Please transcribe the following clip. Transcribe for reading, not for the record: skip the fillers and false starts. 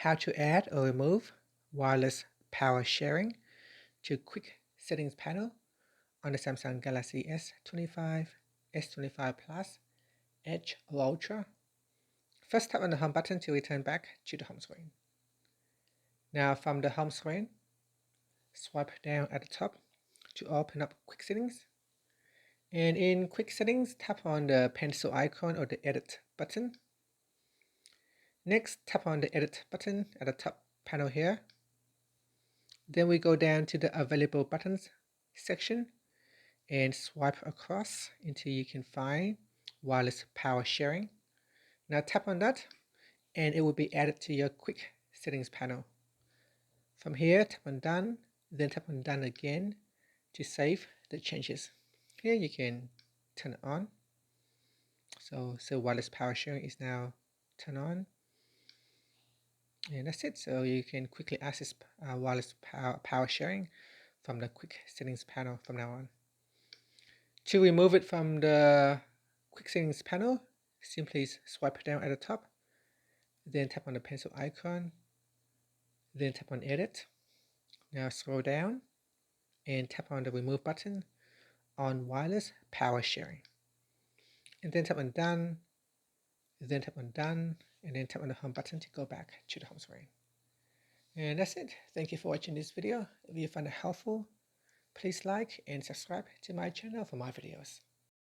how to add or remove wireless power sharing to quick settings panel on the Samsung Galaxy S25, S25 Plus, Edge or Ultra. First, tap on the home button to return back to the home screen. Now from the home screen, swipe down at the top to open up quick settings. And in quick settings, tap on the pencil icon or the edit button. Next, tap on the edit button at the top panel here. Then we go down to the available buttons section and swipe across until you can find wireless power sharing. Now tap on that and it will be added to your quick settings panel. From here, tap on done, then tap on done again to save the changes. Here you can turn it on. So wireless power sharing is now turned on. And that's it. So you can quickly access wireless power sharing from the quick settings panel from now on. To remove it from the quick settings panel, simply swipe down at the top, then tap on the pencil icon, then tap on edit. Now scroll down and tap on the remove button on wireless power sharing. And then tap on done, then tap on done, and then tap on the home button to go back to the home screen. And that's it. Thank you for watching this video. If you found it helpful, please like and subscribe to my channel for more videos.